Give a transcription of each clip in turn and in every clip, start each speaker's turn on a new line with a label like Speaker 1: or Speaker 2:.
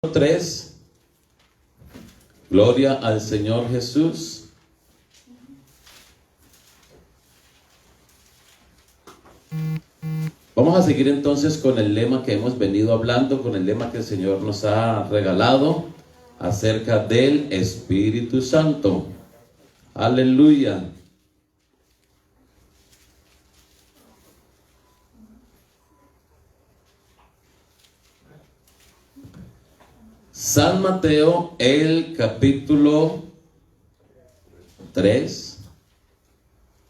Speaker 1: 3. Gloria al Señor Jesús. Vamos a seguir entonces con el lema que hemos venido hablando, con el lema que el Señor nos ha regalado acerca del Espíritu Santo. Aleluya. San Mateo, el capítulo 3,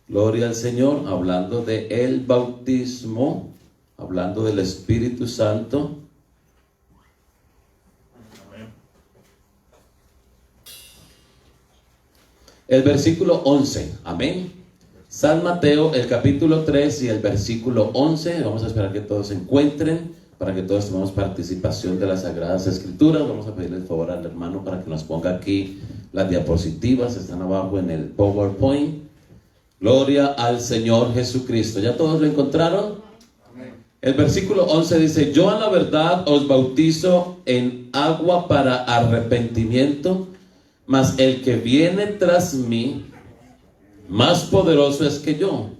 Speaker 1: gloria al Señor, hablando de el bautismo, hablando del Espíritu Santo. El versículo 11, amén. San Mateo, el capítulo 3 y el versículo 11, vamos a esperar que todos se encuentren, para que todos tomemos participación de las Sagradas Escrituras. Vamos a pedirle el favor al hermano para que nos ponga aquí las diapositivas, están abajo en el PowerPoint. Gloria al Señor Jesucristo. ¿Ya todos lo encontraron? El versículo 11 dice: yo a la verdad os bautizo en agua para arrepentimiento, mas el que viene tras mí, más poderoso es que yo,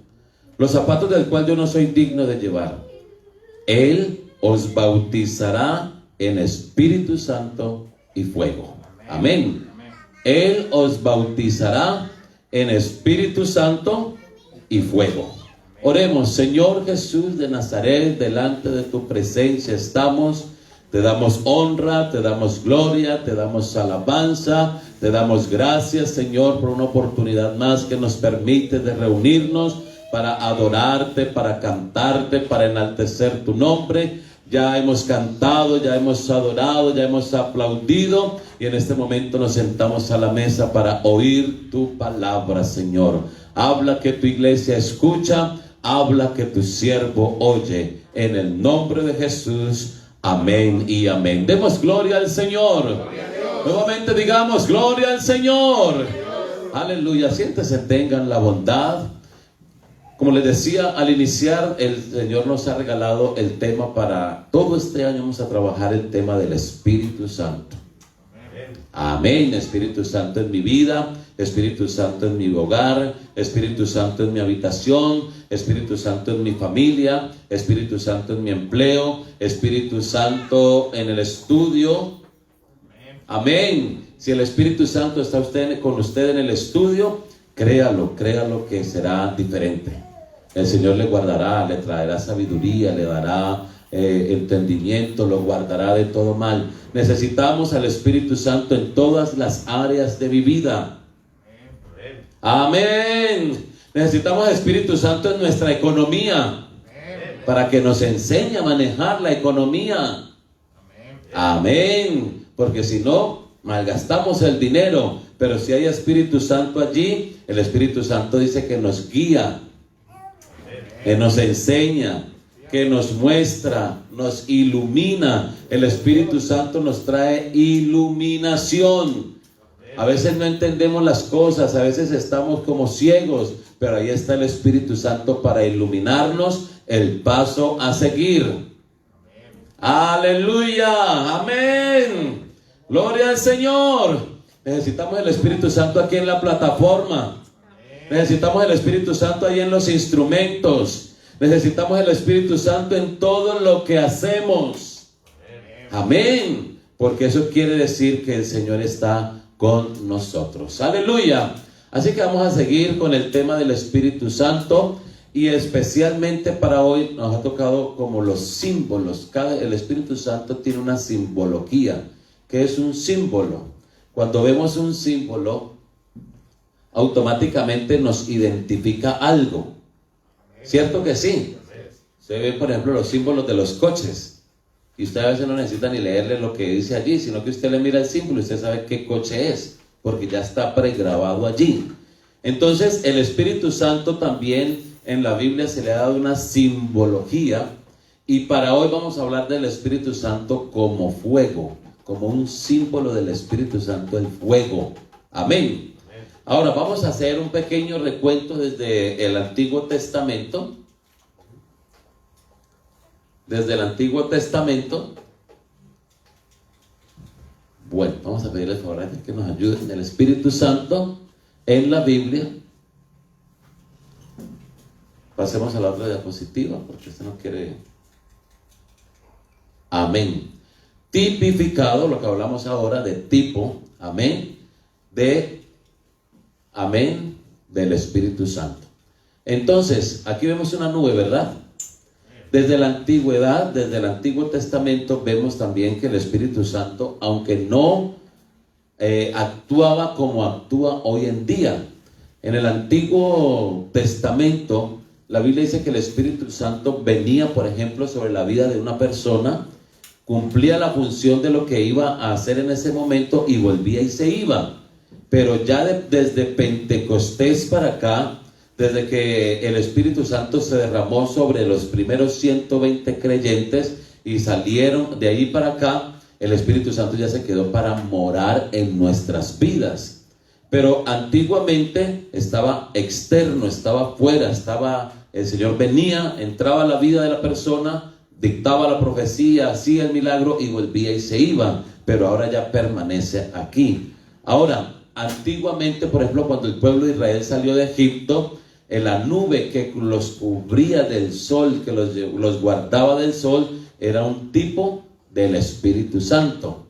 Speaker 1: los zapatos del cual yo no soy digno de llevar. Él os bautizará en Espíritu Santo y fuego. Amén. Él os bautizará en Espíritu Santo y fuego. Oremos. Señor Jesús de Nazaret, delante de tu presencia estamos. Te damos honra, te damos gloria, te damos alabanza, te damos gracias, Señor, por una oportunidad más que nos permite de reunirnos para adorarte, para cantarte, para enaltecer tu nombre. Ya hemos cantado, ya hemos adorado, ya hemos aplaudido, y en este momento nos sentamos a la mesa para oír tu palabra, Señor. Habla que tu iglesia escucha, habla que tu siervo oye. En el nombre de Jesús, amén y amén. Demos gloria al Señor. Nuevamente digamos: gloria al Señor. Aleluya. Siéntese, tengan la bondad. Como les decía al iniciar, el Señor nos ha regalado el tema para todo este año. Vamos a trabajar el tema del Espíritu Santo. Amén. Espíritu Santo en mi vida, Espíritu Santo en mi hogar, Espíritu Santo en mi habitación, Espíritu Santo en mi familia, Espíritu Santo en mi empleo, Espíritu Santo en el estudio. Amén. Si el Espíritu Santo está con usted en el estudio, créalo que será diferente. El Señor le guardará, le traerá sabiduría, le dará entendimiento, lo guardará de todo mal. Necesitamos al Espíritu Santo en todas las áreas de mi vida. Amén. Necesitamos al Espíritu Santo en nuestra economía, para que nos enseñe a manejar la economía. Amén. Porque si no, malgastamos el dinero. Pero si hay Espíritu Santo allí, el Espíritu Santo dice que nos guía, que nos enseña, que nos muestra, nos ilumina. El Espíritu Santo nos trae iluminación. A veces no entendemos las cosas, a veces estamos como ciegos, pero ahí está el Espíritu Santo para iluminarnos el paso a seguir. Aleluya, amén. Gloria al Señor. Necesitamos el Espíritu Santo aquí en la plataforma. Necesitamos el Espíritu Santo ahí en los instrumentos. Necesitamos el Espíritu Santo en todo lo que hacemos. Amén. Porque eso quiere decir que el Señor está con nosotros. Aleluya. Así que vamos a seguir con el tema del Espíritu Santo. Y especialmente para hoy nos ha tocado como los símbolos. El Espíritu Santo tiene una simbología. ¿Qué es un símbolo? Cuando vemos un símbolo, automáticamente nos identifica algo. ¿Cierto que sí? Se ve, por ejemplo, los símbolos de los coches. Y usted a veces no necesita ni leerle lo que dice allí, sino que usted le mira el símbolo y usted sabe qué coche es, porque ya está pregrabado allí. Entonces, el Espíritu Santo también en la Biblia se le ha dado una simbología. Y para hoy vamos a hablar del Espíritu Santo como fuego, como un símbolo del Espíritu Santo, el fuego. Amén. Ahora vamos a hacer un pequeño recuento desde el Antiguo Testamento. Desde el Antiguo Testamento. Bueno, vamos a pedirle el favor a Dios que nos ayude en el Espíritu Santo en la Biblia. Pasemos a la otra diapositiva porque usted no quiere. Amén. Tipificado, lo que hablamos ahora de tipo, amén, del Espíritu Santo. Entonces, aquí vemos una nube, ¿verdad? Desde la antigüedad, desde el Antiguo Testamento, vemos también que el Espíritu Santo, aunque no actuaba como actúa hoy en día, en el Antiguo Testamento, la Biblia dice que el Espíritu Santo venía, por ejemplo, sobre la vida de una persona, cumplía la función de lo que iba a hacer en ese momento y volvía y se iba. Pero ya desde Pentecostés para acá, desde que el Espíritu Santo se derramó sobre los primeros 120 creyentes y salieron de ahí para acá, el Espíritu Santo ya se quedó para morar en nuestras vidas. Pero antiguamente estaba externo, estaba fuera, el Señor venía, entraba a la vida de la persona, dictaba la profecía, hacía el milagro y volvía y se iba, pero ahora ya permanece aquí. Ahora, antiguamente, por ejemplo, cuando el pueblo de Israel salió de Egipto, en la nube que los cubría del sol, que los guardaba del sol, era un tipo del Espíritu Santo.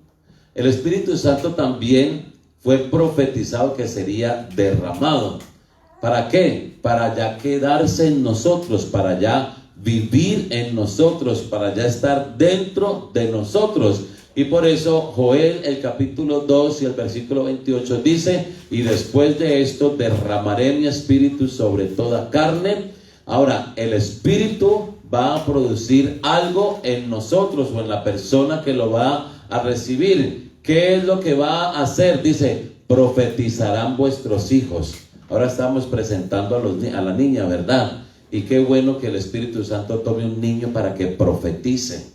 Speaker 1: El Espíritu Santo también fue profetizado que sería derramado. ¿Para qué? Para ya quedarse en nosotros, para ya vivir en nosotros, para ya estar dentro de nosotros. Y por eso Joel, el capítulo 2 y el versículo 28 dice: y después de esto derramaré mi espíritu sobre toda carne. Ahora, el espíritu va a producir algo en nosotros o en la persona que lo va a recibir. ¿Qué es lo que va a hacer? Dice: profetizarán vuestros hijos. Ahora estamos presentando a la niña, ¿verdad? Y qué bueno que el Espíritu Santo tome un niño para que profetice.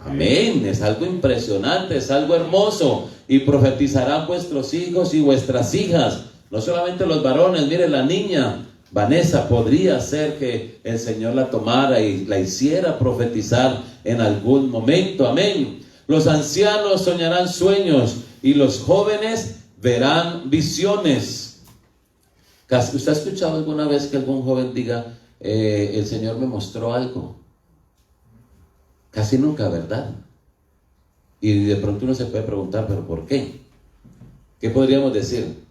Speaker 1: Amén. Es algo impresionante, es algo hermoso. Y profetizarán vuestros hijos y vuestras hijas. No solamente los varones. Mire, la niña Vanessa podría ser que el Señor la tomara y la hiciera profetizar en algún momento. Amén. Los ancianos soñarán sueños y los jóvenes verán visiones. ¿Usted ha escuchado alguna vez que algún joven diga: el Señor me mostró algo? Casi nunca, ¿verdad? Y de pronto uno se puede preguntar: ¿pero por qué? ¿Qué podríamos decir?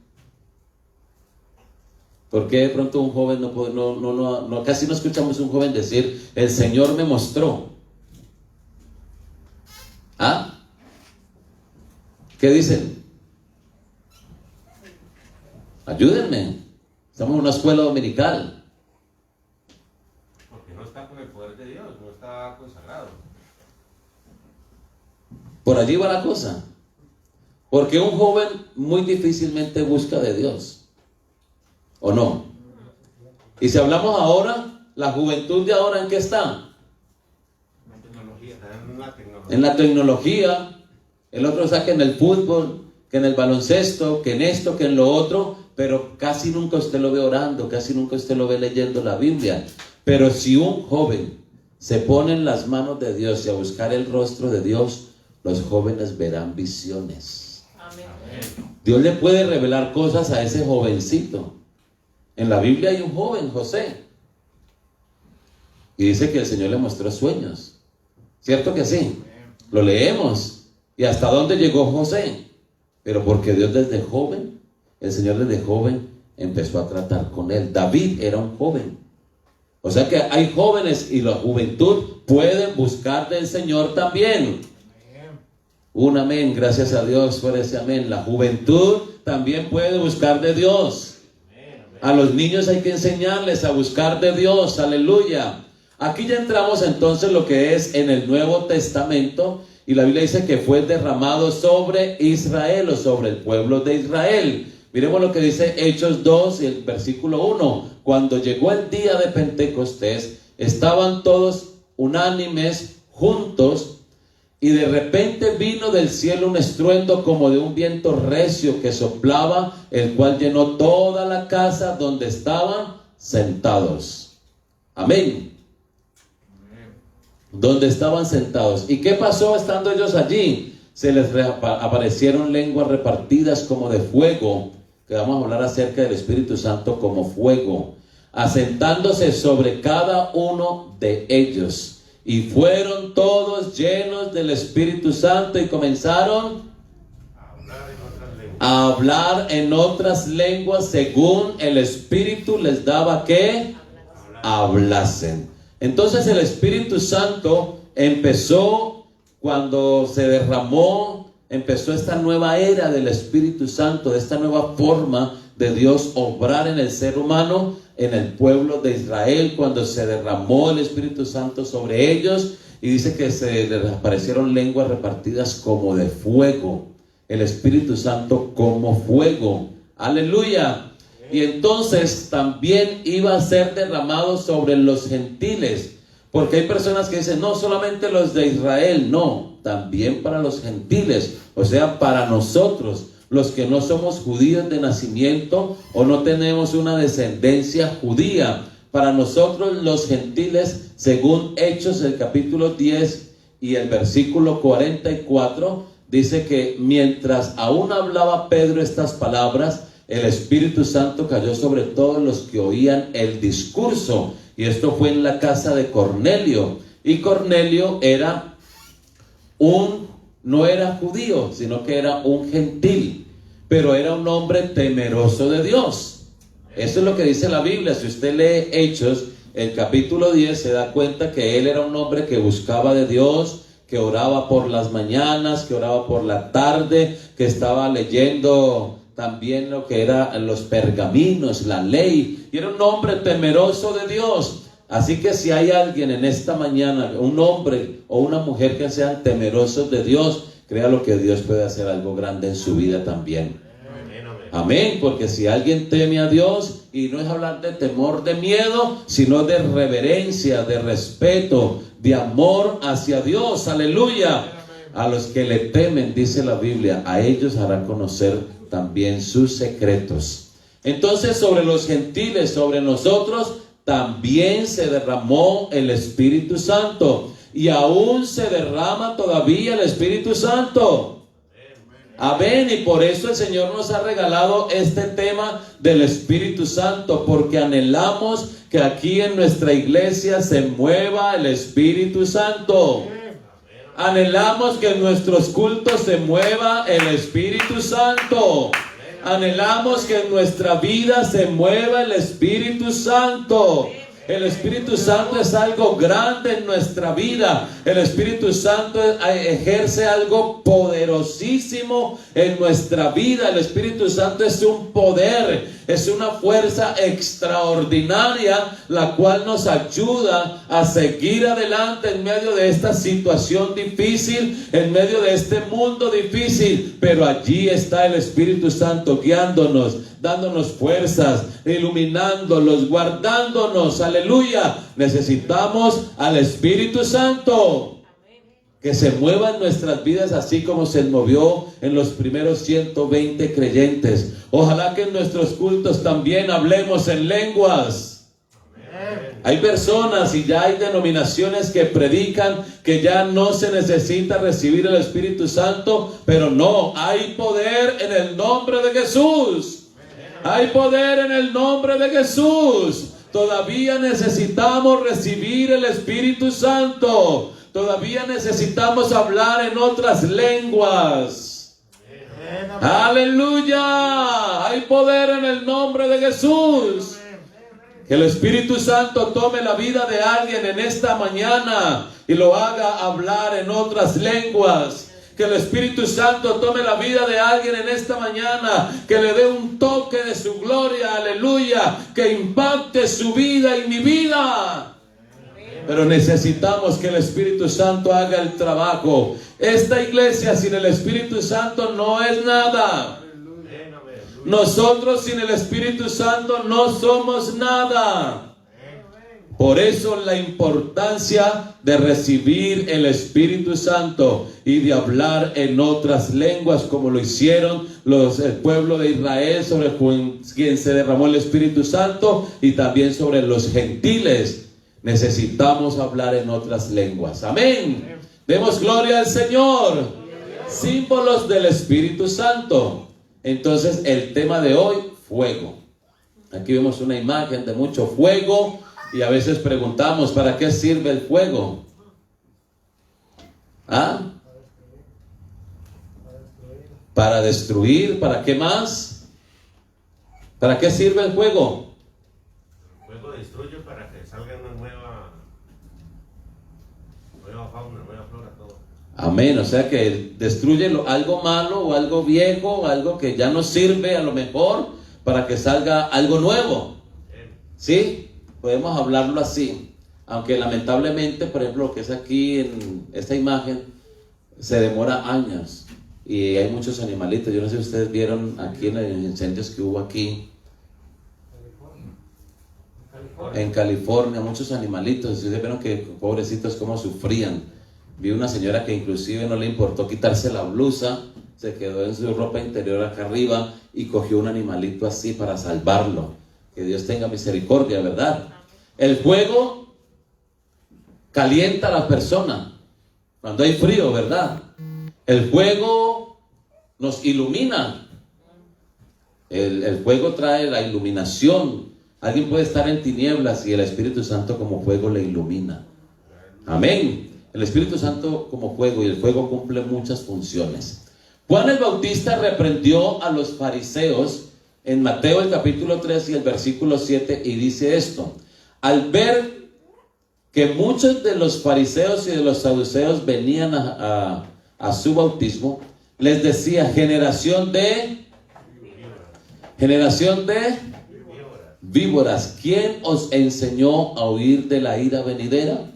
Speaker 1: ¿Por qué de pronto un joven casi no escuchamos un joven decir: el Señor me mostró? ¿Ah? ¿Qué dicen? Ayúdenme. Estamos en una escuela dominical.
Speaker 2: Porque no está con el poder de Dios, no está consagrado.
Speaker 1: Por allí va la cosa. Porque un joven muy difícilmente busca de Dios, ¿o no? Y si hablamos ahora, la juventud de ahora, ¿en qué está? En la tecnología. El otro está que en el fútbol, que en el baloncesto, que en esto, que en lo otro. Pero casi nunca usted lo ve orando, casi nunca usted lo ve leyendo la Biblia. Pero si un joven se pone en las manos de Dios y a buscar el rostro de Dios, los jóvenes verán visiones. Amén. Dios le puede revelar cosas a ese jovencito. En la Biblia hay un joven, José, y dice que el Señor le mostró sueños. ¿Cierto que sí? Lo leemos. ¿Y hasta dónde llegó José? Pero porque Dios desde joven, el Señor desde joven empezó a tratar con él. David era un joven. O sea que hay jóvenes y la juventud pueden buscar del Señor también. Un amén, gracias a Dios por ese amén. La juventud también puede buscar de Dios. A los niños hay que enseñarles a buscar de Dios, aleluya. Aquí ya entramos entonces lo que es en el Nuevo Testamento. Y la Biblia dice que fue derramado sobre Israel o sobre el pueblo de Israel. Miremos lo que dice Hechos 2 y el versículo 1. Cuando llegó el día de Pentecostés, estaban todos unánimes, juntos, y de repente vino del cielo un estruendo como de un viento recio que soplaba, el cual llenó toda la casa donde estaban sentados. Amén. Donde estaban sentados. ¿Y qué pasó estando ellos allí? se les aparecieron lenguas repartidas como de fuego, que vamos a hablar acerca del Espíritu Santo como fuego, asentándose sobre cada uno de ellos. Y fueron todos llenos del Espíritu Santo y comenzaron a hablar en otras lenguas según el Espíritu les daba que hablasen. Entonces el Espíritu Santo empezó cuando se derramó, empezó esta nueva era del Espíritu Santo, de esta nueva forma de Dios obrar en el ser humano, en el pueblo de Israel, cuando se derramó el Espíritu Santo sobre ellos, y dice que se les aparecieron lenguas repartidas como de fuego, el Espíritu Santo como fuego, aleluya. Y entonces también iba a ser derramado sobre los gentiles, porque hay personas que dicen, no solamente los de Israel, no, también para los gentiles, o sea, para nosotros, los que no somos judíos de nacimiento o no tenemos una descendencia judía. Para nosotros los gentiles, según Hechos, el capítulo 10 y el versículo 44, dice que mientras aún hablaba Pedro estas palabras, el Espíritu Santo cayó sobre todos los que oían el discurso. Y esto fue en la casa de Cornelio. Y Cornelio no era judío, sino que era un gentil, pero era un hombre temeroso de Dios. Eso es lo que dice la Biblia. Si usted lee Hechos, el capítulo 10, se da cuenta que él era un hombre que buscaba de Dios, que oraba por las mañanas, que oraba por la tarde, que estaba leyendo también lo que eran los pergaminos, la ley, y era un hombre temeroso de Dios. Así que si hay alguien en esta mañana, un hombre o una mujer que sean temerosos de Dios, créalo que Dios puede hacer algo grande en su vida también. Amén, porque si alguien teme a Dios, y no es hablar de temor, de miedo, sino de reverencia, de respeto, de amor hacia Dios, aleluya. A los que le temen, dice la Biblia, a ellos hará conocer también sus secretos. Entonces sobre los gentiles, sobre nosotros, también se derramó el Espíritu Santo, y aún se derrama todavía el Espíritu Santo. Amén. Y por eso el Señor nos ha regalado este tema del Espíritu Santo, porque anhelamos que aquí en nuestra iglesia se mueva el Espíritu Santo. Anhelamos que en nuestros cultos se mueva el Espíritu Santo. Anhelamos que en nuestra vida se mueva el Espíritu Santo. El Espíritu Santo es algo grande en nuestra vida. El Espíritu Santo ejerce algo poderosísimo en nuestra vida. El Espíritu Santo es un poder, es una fuerza extraordinaria, la cual nos ayuda a seguir adelante en medio de esta situación difícil, en medio de este mundo difícil. Pero allí está el Espíritu Santo guiándonos, dándonos fuerzas, iluminándolos, guardándonos, aleluya. Necesitamos al Espíritu Santo que se mueva en nuestras vidas, así como se movió en los primeros 120 creyentes. Ojalá que en nuestros cultos también hablemos en lenguas. Hay personas y ya hay denominaciones que predican que ya no se necesita recibir el Espíritu Santo, pero no, hay poder en el nombre de Jesús. Hay poder en el nombre de Jesús. Todavía necesitamos recibir el Espíritu Santo. Todavía necesitamos hablar en otras lenguas. Aleluya. Hay poder en el nombre de Jesús. Que el Espíritu Santo tome la vida de alguien en esta mañana y lo haga hablar en otras lenguas. Que el Espíritu Santo tome la vida de alguien en esta mañana, que le dé un toque de su gloria, aleluya, que impacte su vida y mi vida. Pero necesitamos que el Espíritu Santo haga el trabajo. Esta iglesia sin el Espíritu Santo no es nada. Nosotros sin el Espíritu Santo no somos nada. Por eso la importancia de recibir el Espíritu Santo y de hablar en otras lenguas, como lo hicieron el pueblo de Israel, sobre quien se derramó el Espíritu Santo, y también sobre los gentiles. Necesitamos hablar en otras lenguas. Amén. Demos gloria al Señor. símbolos del Espíritu Santo. Entonces el tema de hoy, fuego. Aquí vemos una imagen de mucho fuego y a veces preguntamos, ¿para qué sirve el fuego? ¿Ah? Para destruir, ¿para qué más? ¿Para qué sirve el fuego?
Speaker 2: El fuego destruye para que salga una nueva fauna, nueva flora, todo.
Speaker 1: Amén, o sea que destruye algo malo o algo viejo, o algo que ya no sirve a lo mejor para que salga algo nuevo. ¿Sí? Podemos hablarlo así. Aunque lamentablemente, por ejemplo, lo que es aquí en esta imagen, se demora años. Y hay muchos animalitos. Yo no sé si ustedes vieron aquí en los incendios que hubo aquí en California, muchos animalitos. Ustedes vieron que pobrecitos cómo sufrían. Vi una señora que inclusive no le importó quitarse la blusa, se quedó en su ropa interior acá arriba y cogió un animalito así para salvarlo. Que Dios tenga misericordia, ¿verdad? El fuego calienta a la persona cuando hay frío, ¿verdad? El fuego nos ilumina. El fuego trae la iluminación. Alguien puede estar en tinieblas y el Espíritu Santo como fuego le ilumina. Amén. El Espíritu Santo como fuego, y el fuego cumple muchas funciones. Juan el Bautista reprendió a los fariseos en Mateo el capítulo 3 y el versículo 7 y dice esto: al ver que muchos de los fariseos y de los saduceos venían a su bautismo, les decía: generación de víboras, ¿quién os enseñó a huir de la ira venidera?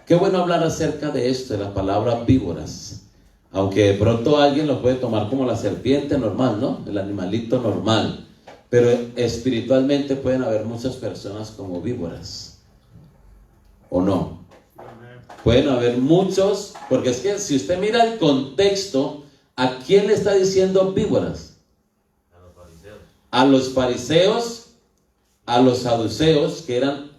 Speaker 1: Qué bueno hablar acerca de esto, de la palabra víboras. Aunque de pronto alguien lo puede tomar como la serpiente normal, ¿no? El animalito normal. Pero espiritualmente pueden haber muchas personas como víboras. ¿O no? Pueden haber muchos, porque es que si usted mira el contexto, ¿a quién le está diciendo víboras? A los fariseos, a los saduceos, que eran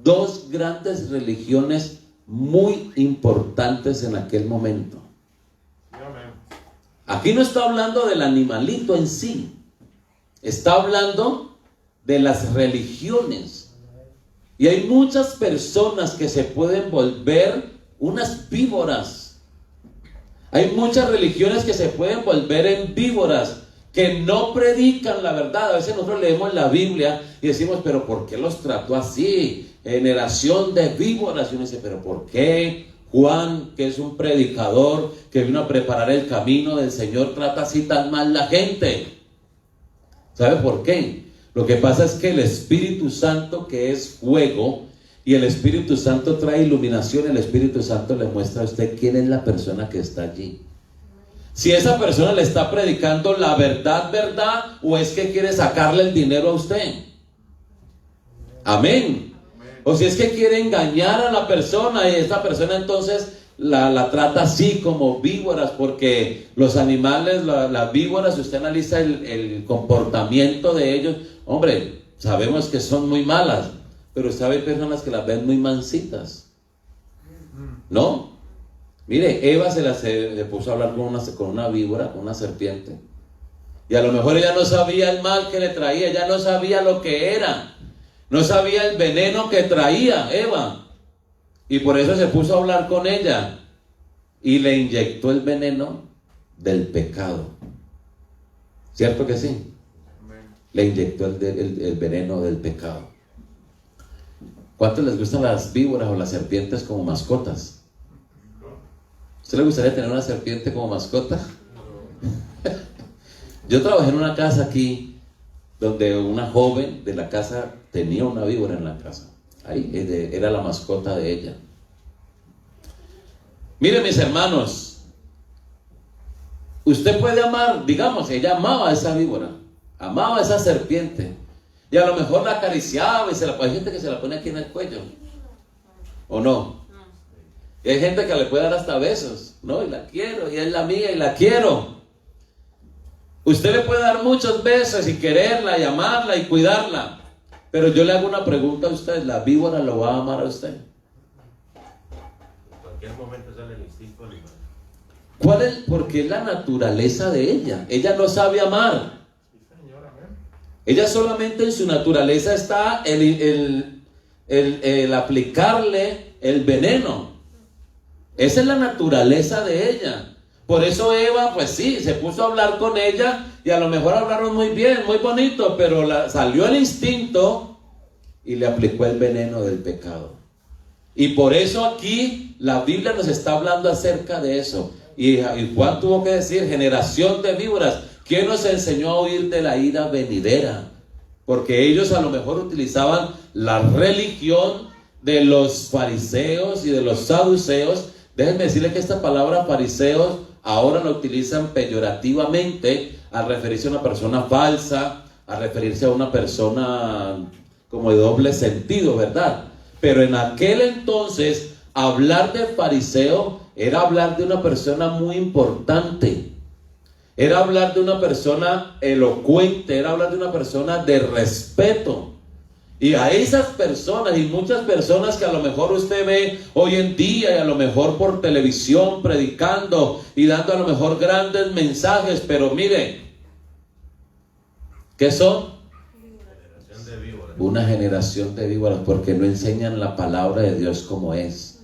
Speaker 1: dos grandes religiones muy importantes en aquel momento. Aquí no está hablando del animalito en sí, está hablando de las religiones. Y hay muchas personas que se pueden volver unas víboras. Hay muchas religiones que se pueden volver en víboras, que no predican la verdad. A veces nosotros leemos la Biblia y decimos, pero ¿por qué los trató así? Generación de víboras. Y uno dice, pero ¿por qué Juan, que es un predicador que vino a preparar el camino del Señor, trata así tan mal la gente? ¿Sabe por qué? Lo que pasa es que el Espíritu Santo, que es fuego, y el Espíritu Santo trae iluminación, el Espíritu Santo le muestra a usted quién es la persona que está allí. Si esa persona le está predicando la verdad, o es que quiere sacarle el dinero a usted. Amén. O si es que quiere engañar a la persona, y esta persona entonces la trata así como víboras, porque los animales, las víboras, si usted analiza el comportamiento de ellos, hombre, sabemos que son muy malas, pero sabe personas que las ven muy mansitas, ¿no? Mire, Eva se puso a hablar con una víbora, con una serpiente, y a lo mejor ella no sabía el mal que le traía, ella no sabía lo que era, no sabía el veneno que traía Eva, y por eso se puso a hablar con ella y le inyectó el veneno del pecado. ¿Cierto que sí? Le inyectó el veneno del pecado. ¿Cuántos les gustan las víboras o las serpientes como mascotas? ¿Usted le gustaría tener una serpiente como mascota? Yo trabajé en una casa aquí donde una joven de la casa tenía una víbora en la casa. Ahí era la mascota de ella. Miren, mis hermanos, usted puede amar, digamos, ella amaba a esa víbora, amaba a esa serpiente, y a lo mejor la acariciaba y hay gente que se la pone aquí en el cuello, ¿o no? Y hay gente que le puede dar hasta besos, ¿no? Y la quiero, y es la mía y la quiero. Usted le puede dar muchos besos y quererla y amarla y cuidarla, pero yo le hago una pregunta a usted: ¿la víbora lo va a amar a usted?
Speaker 2: En cualquier momento sale el instinto animal.
Speaker 1: Porque es la naturaleza de ella. Ella no sabe amar. Ella solamente en su naturaleza está el aplicarle el veneno. Esa es la naturaleza de ella. Por eso Eva, pues sí, se puso a hablar con ella y a lo mejor hablaron muy bien, muy bonito, pero salió el instinto y le aplicó el veneno del pecado. Y por eso aquí la Biblia nos está hablando acerca de eso. Y Juan tuvo que decir, generación de víboras, ¿quién nos enseñó a huir de la ira venidera? Porque ellos a lo mejor utilizaban la religión de los fariseos y de los saduceos. Déjenme decirles que esta palabra fariseos ahora la utilizan peyorativamente al referirse a una persona falsa, a referirse a una persona como de doble sentido, ¿verdad? Pero en aquel entonces, hablar de fariseo era hablar de una persona muy importante. Era hablar de una persona elocuente, era hablar de una persona de respeto. Y a esas personas y muchas personas que a lo mejor usted ve hoy en día y a lo mejor por televisión predicando y dando a lo mejor grandes mensajes, pero mire, ¿qué son? Una generación de víboras, porque no enseñan la palabra de Dios como es,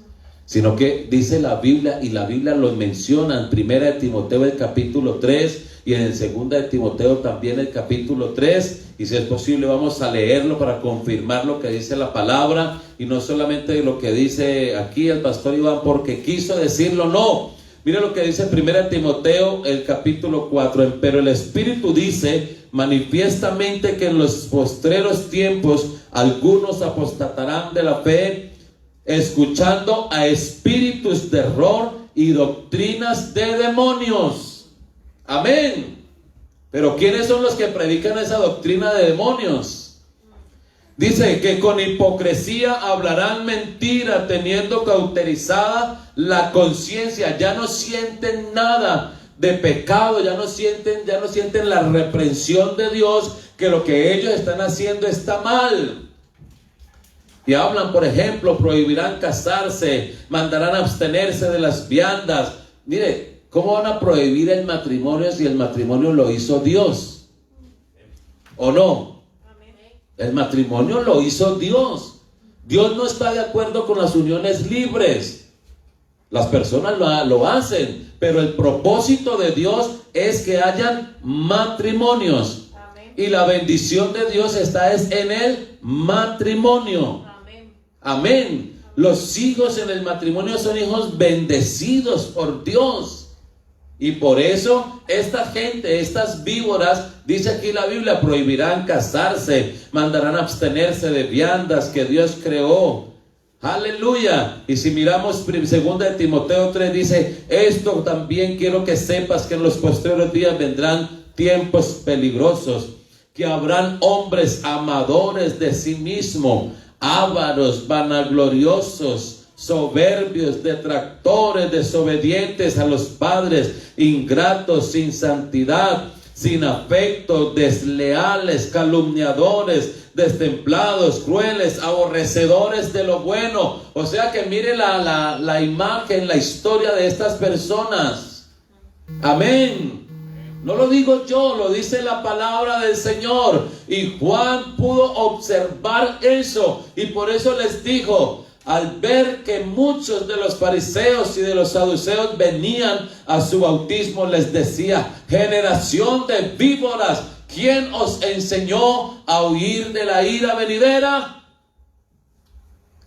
Speaker 1: sino que dice la Biblia, y la Biblia lo menciona en 1 de Timoteo el capítulo 3 y en 2 de Timoteo también el capítulo 3, y si es posible vamos a leerlo para confirmar lo que dice la palabra, y no solamente lo que dice aquí el pastor Iván porque quiso decirlo, no. Mire lo que dice 1 de Timoteo el capítulo 4, pero el Espíritu dice manifiestamente que en los postreros tiempos algunos apostatarán de la fe, escuchando a espíritus de error y doctrinas de demonios. Amén. Pero ¿quiénes son los que predican esa doctrina de demonios? Dice que con hipocresía hablarán mentira, teniendo cauterizada la conciencia. Ya no sienten nada de pecado, ya no sienten la reprensión de Dios, que lo que ellos están haciendo está mal. Y hablan, por ejemplo, prohibirán casarse, mandarán abstenerse de las viandas. Mire, ¿cómo van a prohibir el matrimonio si el matrimonio lo hizo Dios? ¿O no? El matrimonio lo hizo Dios. Dios no está de acuerdo con las uniones libres. Las personas lo hacen, pero el propósito de Dios es que hayan matrimonios. Amén. Y la bendición de Dios está en el matrimonio. Amén. Amén. Los hijos en el matrimonio son hijos bendecidos por Dios. Y por eso esta gente, estas víboras, dice aquí la Biblia, prohibirán casarse, mandarán abstenerse de viandas que Dios creó. Aleluya. Y si miramos 2 de Timoteo 3, dice, esto también quiero que sepas, que en los posteriores días vendrán tiempos peligrosos, que habrán hombres amadores de sí mismos, ávaros, vanagloriosos, soberbios, detractores, desobedientes a los padres, ingratos, sin santidad, sin afecto, desleales, calumniadores, destemplados, crueles, aborrecedores de lo bueno. O sea que mire la imagen, la historia de estas personas. Amén. No lo digo yo, lo dice la palabra del Señor. Y Juan pudo observar eso, y por eso les dijo, al ver que muchos de los fariseos y de los saduceos venían a su bautismo, les decía, generación de víboras, ¿quién os enseñó a huir de la ira venidera?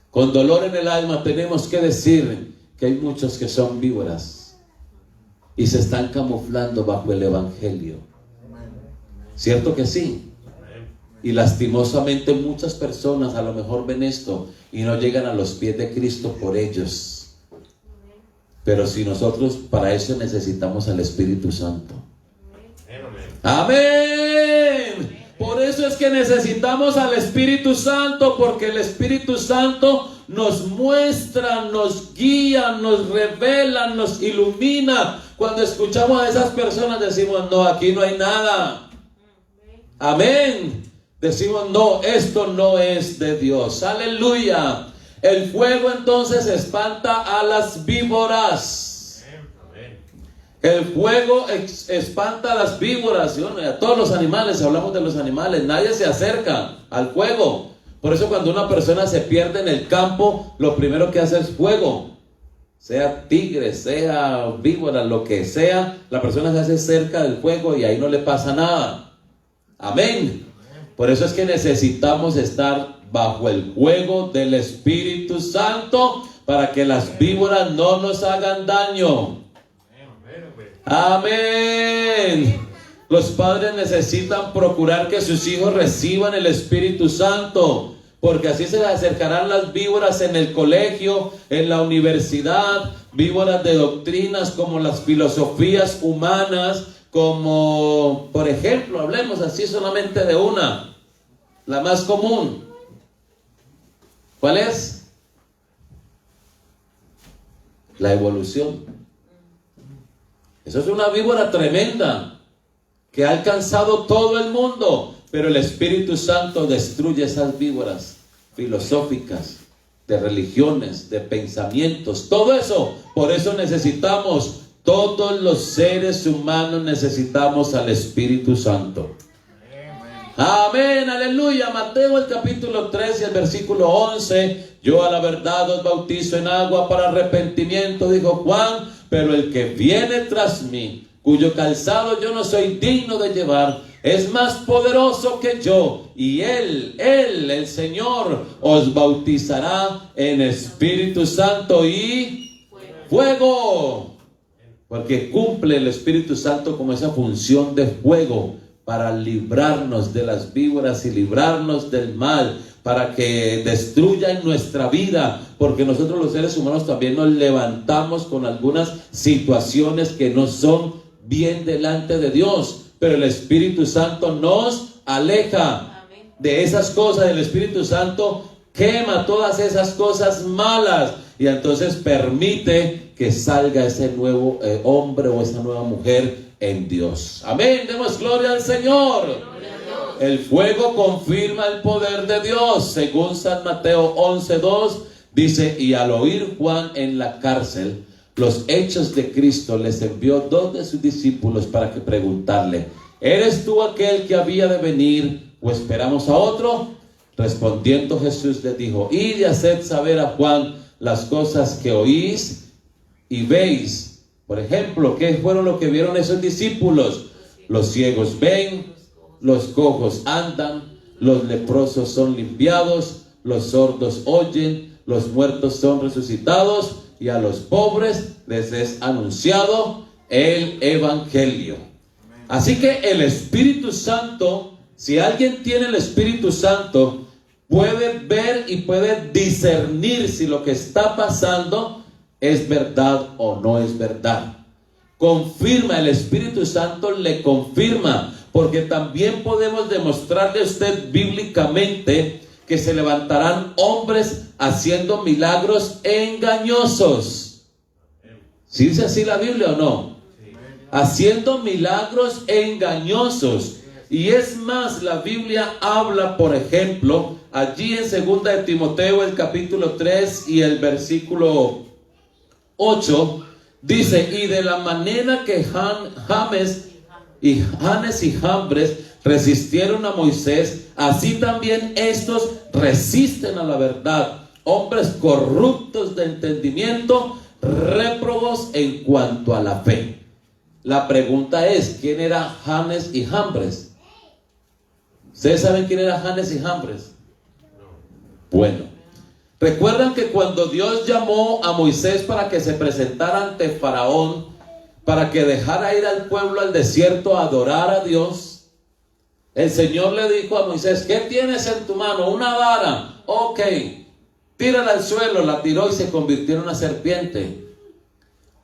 Speaker 1: Con dolor en el alma tenemos que decir que hay muchos que son víboras y se están camuflando bajo el evangelio. ¿Cierto que sí? Y lastimosamente muchas personas a lo mejor ven esto y no llegan a los pies de Cristo por ellos. Pero si nosotros para eso necesitamos al Espíritu Santo. Amén. Por eso es que necesitamos al Espíritu Santo, porque el Espíritu Santo nos muestra, nos guía, nos revela, nos ilumina. Cuando escuchamos a esas personas decimos, no, aquí no hay nada. Amén. Decimos, no, esto no es de Dios. Aleluya. El fuego entonces espanta a las víboras. El fuego espanta a las víboras. Y bueno, a todos los animales, hablamos de los animales, nadie se acerca al fuego. Por eso cuando una persona se pierde en el campo, lo primero que hace es fuego. Sea tigre, sea víbora, lo que sea, la persona se hace cerca del fuego y ahí no le pasa nada. Amén. Por eso es que necesitamos estar bajo el fuego del Espíritu Santo para que las víboras no nos hagan daño. Amén. Los padres necesitan procurar que sus hijos reciban el Espíritu Santo, porque así se les acercarán las víboras en el colegio, en la universidad, víboras de doctrinas como las filosofías humanas, como, por ejemplo, hablemos así solamente de una, la más común. ¿Cuál es? La evolución. Eso es una víbora tremenda que ha alcanzado todo el mundo, pero el Espíritu Santo destruye esas víboras filosóficas, de religiones, de pensamientos, todo eso. Por eso necesitamos, todos los seres humanos necesitamos al Espíritu Santo. Amén, aleluya. Mateo el capítulo 3 y el versículo 11. Yo a la verdad os bautizo en agua para arrepentimiento, dijo Juan, pero el que viene tras mí, cuyo calzado yo no soy digno de llevar, es más poderoso que yo, y él, el Señor, os bautizará en Espíritu Santo y fuego. Porque cumple el Espíritu Santo como esa función de fuego para librarnos de las víboras y librarnos del mal, para que destruya en nuestra vida, porque nosotros los seres humanos también nos levantamos con algunas situaciones que no son bien delante de Dios, pero el Espíritu Santo nos aleja de esas cosas. El Espíritu Santo quema todas esas cosas malas y entonces permite que salga ese nuevo hombre o esa nueva mujer en Dios. Amén, demos gloria al Señor. El fuego confirma el poder de Dios, según San Mateo 11:2, dice, y al oír Juan en la cárcel los hechos de Cristo, les envió 2 de sus discípulos para que preguntarle, ¿eres tú aquel que había de venir o esperamos a otro? Respondiendo Jesús les dijo, id y haced saber a Juan las cosas que oís y veis. Por ejemplo, ¿qué fueron lo que vieron esos discípulos? Los ciegos ven, los cojos andan, los leprosos son limpiados, los sordos oyen, los muertos son resucitados y a los pobres les es anunciado el Evangelio. Así que el Espíritu Santo, si alguien tiene el Espíritu Santo, puede ver y puede discernir si lo que está pasando es verdad o no es verdad. Confirma, el Espíritu Santo le confirma, porque también podemos demostrarle a usted bíblicamente que se levantarán hombres haciendo milagros engañosos. ¿Sí dice así la Biblia o no? Haciendo milagros engañosos. Y es más, la Biblia habla, por ejemplo, allí en 2 de Timoteo, el capítulo 3 y el versículo 8, dice, y de la manera que Janes y Jambres resistieron a Moisés, así también estos resisten a la verdad. Hombres corruptos de entendimiento, réprobos en cuanto a la fe. La pregunta es, ¿quién era Janes y Jambres? ¿Ustedes saben quién era Janes y Jambres? Bueno, recuerdan que cuando Dios llamó a Moisés para que se presentara ante Faraón, para que dejara ir al pueblo al desierto a adorar a Dios, el Señor le dijo a Moisés, ¿qué tienes en tu mano? Una vara. Ok, tírala al suelo. La tiró y se convirtió en una serpiente.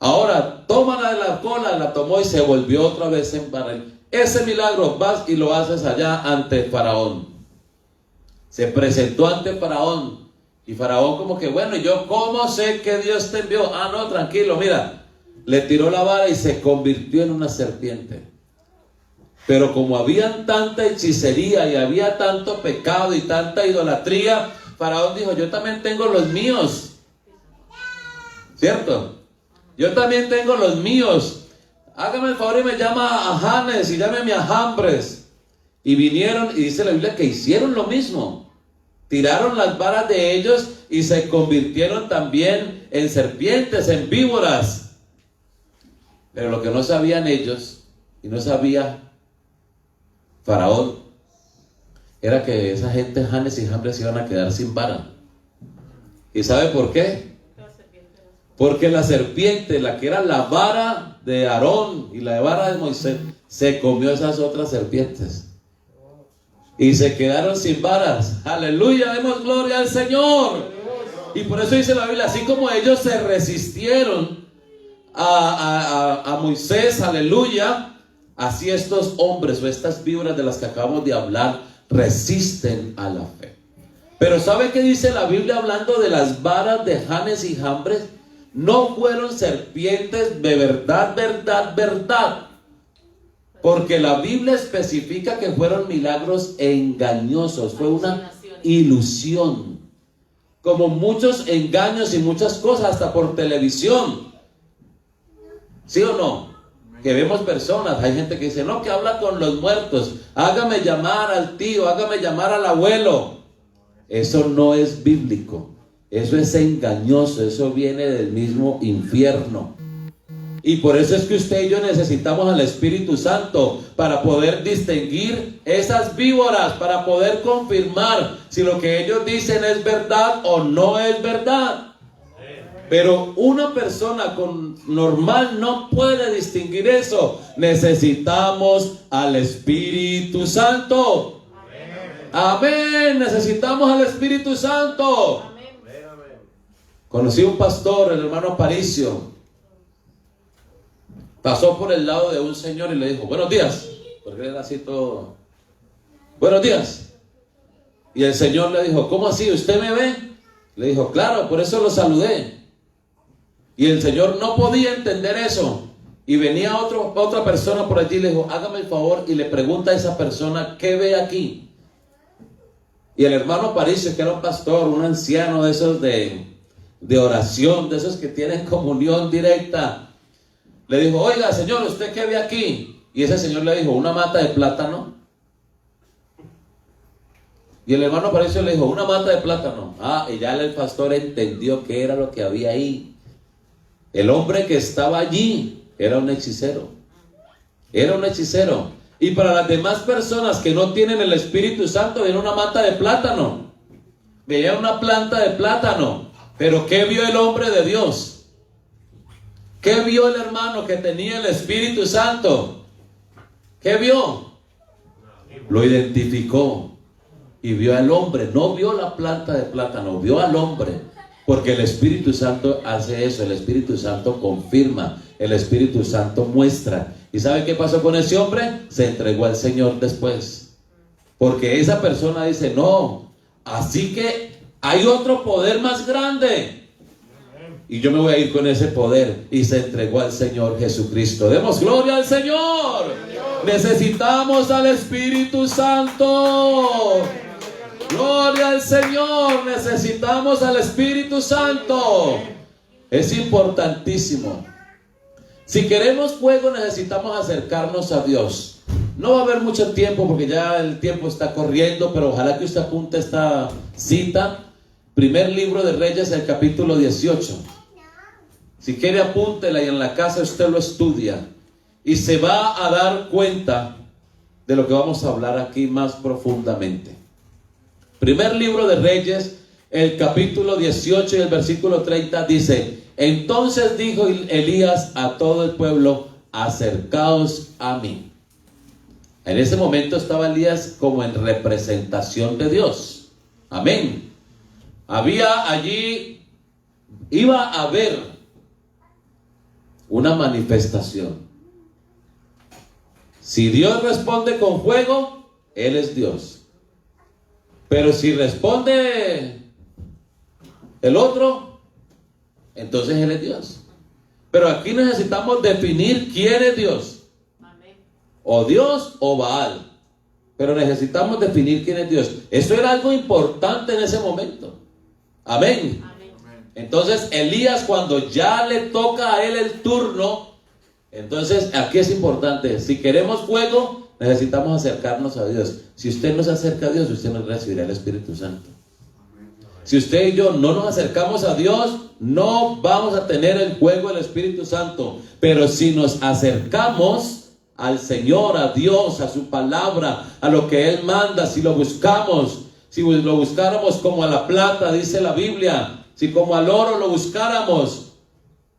Speaker 1: Ahora, tómala de la cola. La tomó y se volvió otra vez en vara. Ese milagro vas y lo haces allá ante Faraón. Se presentó ante Faraón. Y Faraón como que, bueno, ¿yo cómo sé que Dios te envió? Ah, no, tranquilo, mira. Le tiró la vara y se convirtió en una serpiente. Pero como había tanta hechicería y había tanto pecado y tanta idolatría, Faraón dijo, yo también tengo los míos. ¿Cierto? Yo también tengo los míos. hágame el favor y me llama a Janes y llámeme a Jambres. Y vinieron, y dice la Biblia que hicieron lo mismo. Tiraron las varas de ellos y se convirtieron también en serpientes, en víboras. Pero lo que no sabían ellos, y no sabía Faraón, era que esa gente, Janes y Jambres, se iban a quedar sin vara. ¿Y sabe por qué? Porque la serpiente, la que era la vara de Aarón y la vara de Moisés, se comió esas otras serpientes. Y se quedaron sin varas. Aleluya, demos gloria al Señor. Y por eso dice la Biblia, así como ellos se resistieron a Moisés, aleluya, así estos hombres o estas víboras de las que acabamos de hablar resisten a la fe. Pero ¿sabe qué dice la Biblia hablando de las varas de Janes y Jambres? No fueron serpientes de verdad, verdad, verdad. Porque la Biblia especifica que fueron milagros engañosos. Fue una ilusión. Como muchos engaños y muchas cosas, hasta por televisión. ¿Sí o no? Que vemos personas, hay gente que dice, no, que habla con los muertos. Hágame llamar al tío, hágame llamar al abuelo. Eso no es bíblico. Eso es engañoso. Eso viene del mismo infierno. Y por eso es que usted y yo necesitamos al Espíritu Santo para poder distinguir esas víboras, para poder confirmar si lo que ellos dicen es verdad o no es verdad. Pero una persona normal no puede distinguir eso. Necesitamos al Espíritu Santo. Amén. Necesitamos al Espíritu Santo. Conocí un pastor, el hermano Aparicio. Pasó por el lado de un señor y le dijo, buenos días, porque él era así todo, buenos días. Y el señor le dijo, ¿cómo así? ¿Usted me ve? Le dijo, claro, por eso lo saludé. Y el señor no podía entender eso. Y venía otra persona por allí y le dijo, hágame el favor, y le pregunta a esa persona, ¿qué ve aquí? Y el hermano Aparicio, que era un pastor, un anciano de esos de oración, de esos que tienen comunión directa, le dijo, oiga, señor, ¿usted qué ve aquí? Y ese señor le dijo, una mata de plátano. Y el hermano Aparicio le dijo, una mata de plátano. Y ya el pastor entendió qué era lo que había ahí. El hombre que estaba allí era un hechicero. Era un hechicero. Y para las demás personas que no tienen el Espíritu Santo, era una mata de plátano. Veía una planta de plátano. Pero ¿qué vio el hombre de Dios? ¿Qué vio el hermano que tenía el Espíritu Santo? ¿Qué vio? Lo identificó y vio al hombre. No vio la planta de plátano, vio al hombre. Porque el Espíritu Santo hace eso. El Espíritu Santo confirma. El Espíritu Santo muestra. ¿Y sabe qué pasó con ese hombre? Se entregó al Señor después. Porque esa persona dice, no, así que hay otro poder más grande. Y yo me voy a ir con ese poder. Y se entregó al Señor Jesucristo. Demos gloria al Señor. Necesitamos al Espíritu Santo. Gloria al Señor. Necesitamos al Espíritu Santo. Es importantísimo. Si queremos fuego, necesitamos acercarnos a Dios. No va a haber mucho tiempo porque ya el tiempo está corriendo, pero ojalá que usted apunte esta cita. Primer libro de Reyes, el capítulo 18. Si quiere, apúntela y en la casa usted lo estudia. Y se va a dar cuenta de lo que vamos a hablar aquí más profundamente. Primer libro de Reyes, el capítulo 18 y el versículo 30 dice: entonces dijo Elías a todo el pueblo: acercaos a mí. En ese momento estaba Elías como en representación de Dios. Amén. Había allí, iba a haber una manifestación. Si Dios responde con fuego, Él es Dios. Pero si responde el otro, entonces Él es Dios. Pero aquí necesitamos definir quién es Dios. O Dios o Baal. Pero necesitamos definir quién es Dios. Eso era algo importante en ese momento. Amén. Entonces Elías, cuando ya le toca a él el turno, Entonces, aquí es importante, si queremos fuego, necesitamos acercarnos a Dios. Si usted no se acerca a Dios, usted no recibirá el Espíritu Santo. Si usted y yo no nos acercamos a Dios, no vamos a tener el fuego del Espíritu Santo. Pero si nos acercamos al Señor, a Dios, a su palabra, a lo que Él manda, si lo buscamos, si lo buscáramos como a la plata, dice la Biblia, si como al oro lo buscáramos,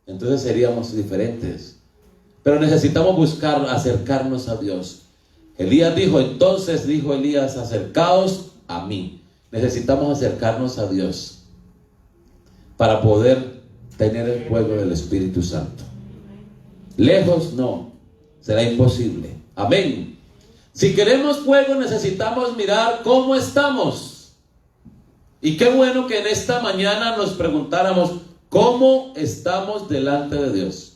Speaker 1: entonces seríamos diferentes. Pero necesitamos buscar, acercarnos a Dios. Elías dijo, entonces dijo Elías, acercaos a mí. Necesitamos acercarnos a Dios para poder tener el fuego del Espíritu Santo. Lejos no, será imposible. Amén. Si queremos fuego, necesitamos mirar cómo estamos. Y qué bueno que en esta mañana nos preguntáramos cómo estamos delante de Dios.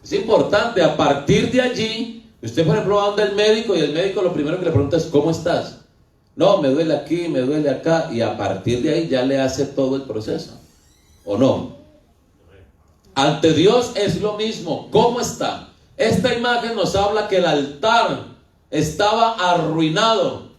Speaker 1: Es importante, a partir de allí, usted por ejemplo va donde el médico y el médico lo primero que le pregunta es ¿cómo estás? No, me duele aquí, me duele acá, y a partir de ahí ya le hace todo el proceso, ¿o no? Ante Dios es lo mismo. ¿Cómo está? Esta imagen nos habla que el altar estaba arruinado,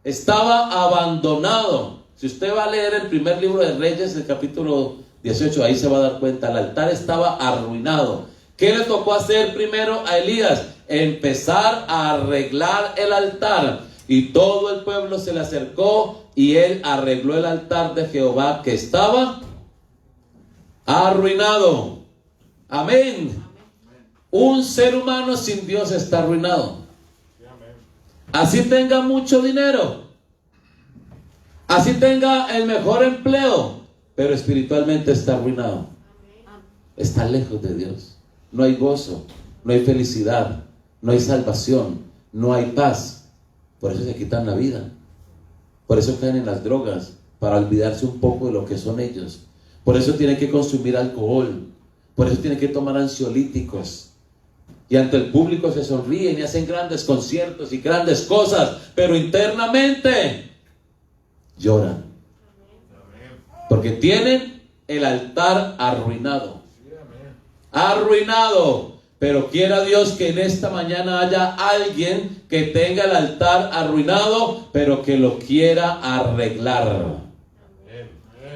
Speaker 1: estaba abandonado. Si usted va a leer el primer libro de Reyes, el capítulo 18, ahí se va a dar cuenta, el altar estaba arruinado. ¿Qué le tocó hacer primero a Elías? Empezar a arreglar el altar. Y todo el pueblo se le acercó y él arregló el altar de Jehová que estaba arruinado. Amén. Un ser humano sin Dios está arruinado. Así tenga mucho dinero, así tenga el mejor empleo, pero espiritualmente está arruinado. Está lejos de Dios. No hay gozo, no hay felicidad, no hay salvación, no hay paz. Por eso se quitan la vida. Por eso caen en las drogas, para olvidarse un poco de lo que son ellos. Por eso tienen que consumir alcohol. Por eso tienen que tomar ansiolíticos. Y ante el público se sonríen y hacen grandes conciertos y grandes cosas, pero internamente lloran. Porque tienen el altar arruinado. Arruinado. Pero quiera Dios que en esta mañana haya alguien que tenga el altar arruinado, pero que lo quiera arreglar.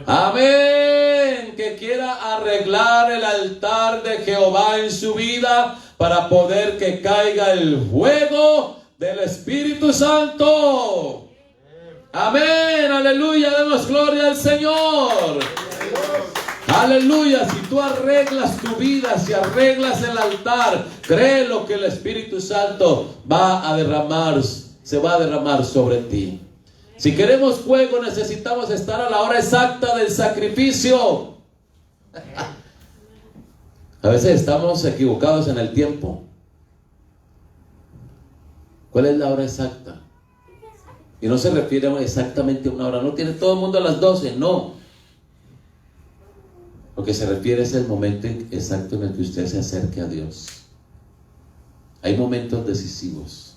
Speaker 1: Amén. Que quiera arreglar el altar de Jehová en su vida para poder que caiga el fuego del Espíritu Santo. Amén. Aleluya. Demos gloria al Señor. Aleluya. Si tú arreglas tu vida, si arreglas el altar, créelo que el Espíritu Santo va a derramar, se va a derramar sobre ti. Si queremos fuego, necesitamos estar a la hora exacta del sacrificio. A veces estamos equivocados en el tiempo. ¿Cuál es la hora exacta? Y no se refiere exactamente a una hora. No tiene todo el mundo a las 12, no. Lo que se refiere es el momento exacto en el que usted se acerque a Dios. Hay momentos decisivos.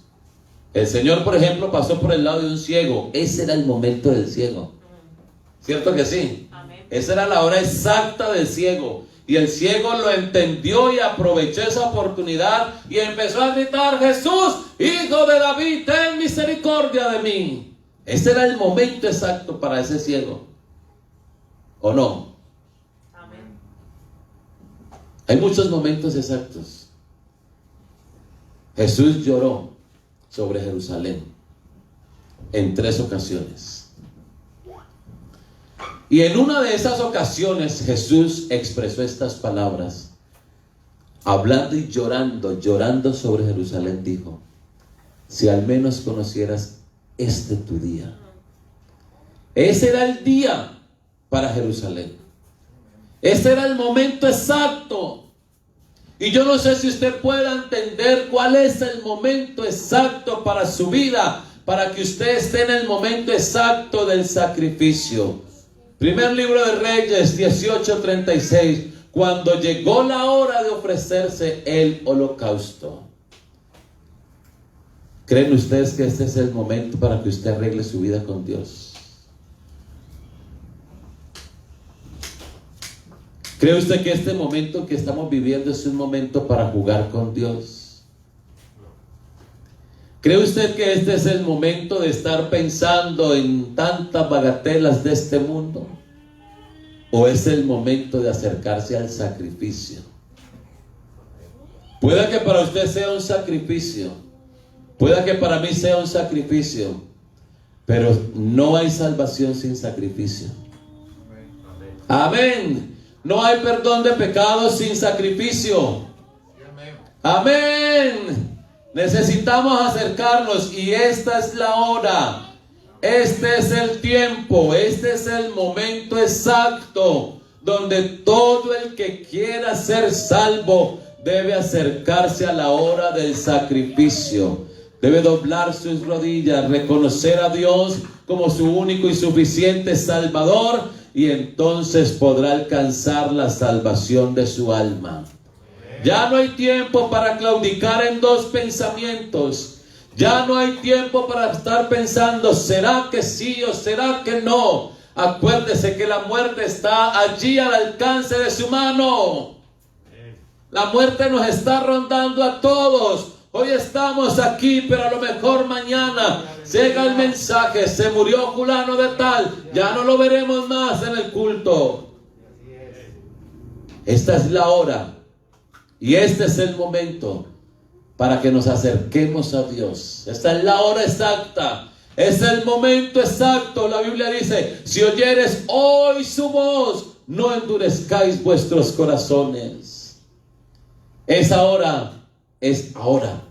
Speaker 1: El Señor, por ejemplo, pasó por el lado de un ciego. Ese era el momento del ciego. ¿Cierto que sí? Amén. Esa era la hora exacta del ciego. Y el ciego lo entendió y aprovechó esa oportunidad y empezó a gritar: Jesús, Hijo de David, ten misericordia de mí. Ese era el momento exacto para ese ciego, ¿o no? Amén. Hay muchos momentos exactos. Jesús lloró sobre Jerusalén en 3 ocasiones. Y en una de esas ocasiones Jesús expresó estas palabras. Hablando y llorando sobre Jerusalén, dijo: si al menos conocieras este tu día. Ese era el día para Jerusalén. Ese era el momento exacto. Y yo no sé si usted pueda entender cuál es el momento exacto para su vida, para que usted esté en el momento exacto del sacrificio. Primer libro de Reyes 18:36. Cuando llegó la hora de ofrecerse el holocausto. ¿Creen ustedes que este es el momento para que usted arregle su vida con Dios? ¿Cree usted que este momento que estamos viviendo es un momento para jugar con Dios? ¿Cree usted que este es el momento de estar pensando en tantas bagatelas de este mundo? ¿O es el momento de acercarse al sacrificio? Pueda que para usted sea un sacrificio, pueda que para mí sea un sacrificio, pero no hay salvación sin sacrificio. Amén. No hay perdón de pecados sin sacrificio. Amén. Necesitamos acercarnos y esta es la hora. Este es el tiempo, este es el momento exacto donde todo el que quiera ser salvo debe acercarse a la hora del sacrificio. Debe doblar sus rodillas, reconocer a Dios como su único y suficiente Salvador, y entonces podrá alcanzar la salvación de su alma. Ya no hay tiempo para claudicar en dos pensamientos. Ya no hay tiempo para estar pensando, ¿será que sí o será que no? Acuérdese que la muerte está allí al alcance de su mano. La muerte nos está rondando a todos. Hoy estamos aquí, pero a lo mejor mañana llega el mensaje, se murió fulano de tal, ya no lo veremos más en el culto. Esta es la hora y este es el momento para que nos acerquemos a Dios. Esta es la hora exacta, es el momento exacto. La Biblia dice, si oyeres hoy su voz, no endurezcáis vuestros corazones. Es ahora. Es ahora,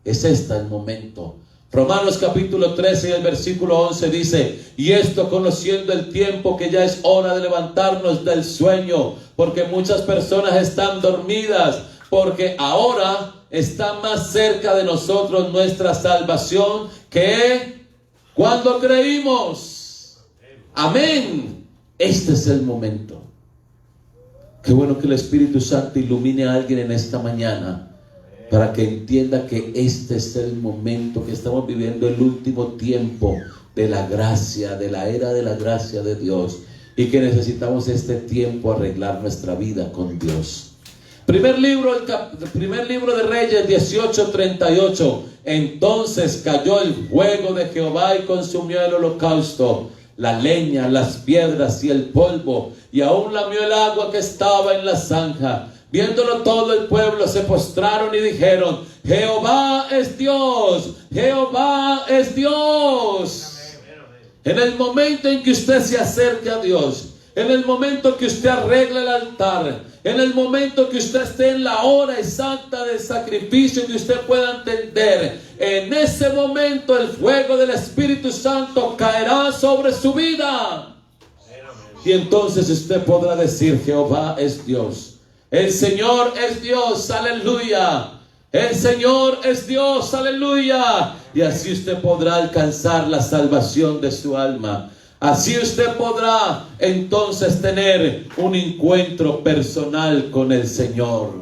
Speaker 1: es este el momento. Romanos capítulo 13 y el versículo 11 dice, y esto conociendo el tiempo que ya es hora de levantarnos del sueño, porque muchas personas están dormidas, porque ahora está más cerca de nosotros nuestra salvación que cuando creímos. Amén. Este es el momento. Qué bueno que el Espíritu Santo ilumine a alguien en esta mañana, para que entienda que este es el momento, que estamos viviendo el último tiempo de la gracia, de la era de la gracia de Dios, y que necesitamos este tiempo arreglar nuestra vida con Dios. Primer libro de Reyes 18:38. Entonces cayó el fuego de Jehová y consumió el holocausto, la leña, las piedras y el polvo, y aún lamió el agua que estaba en la zanja. Viéndolo todo el pueblo se postraron y dijeron, Jehová es Dios, Jehová es Dios. En el momento en que usted se acerque a Dios, en el momento que usted arregle el altar, en el momento que usted esté en la hora exacta del sacrificio, que usted pueda entender, en ese momento el fuego del Espíritu Santo caerá sobre su vida. Y entonces usted podrá decir, Jehová es Dios. El Señor es Dios, aleluya. El Señor es Dios, aleluya. Y así usted podrá alcanzar la salvación de su alma. Así usted podrá entonces tener un encuentro personal con el Señor.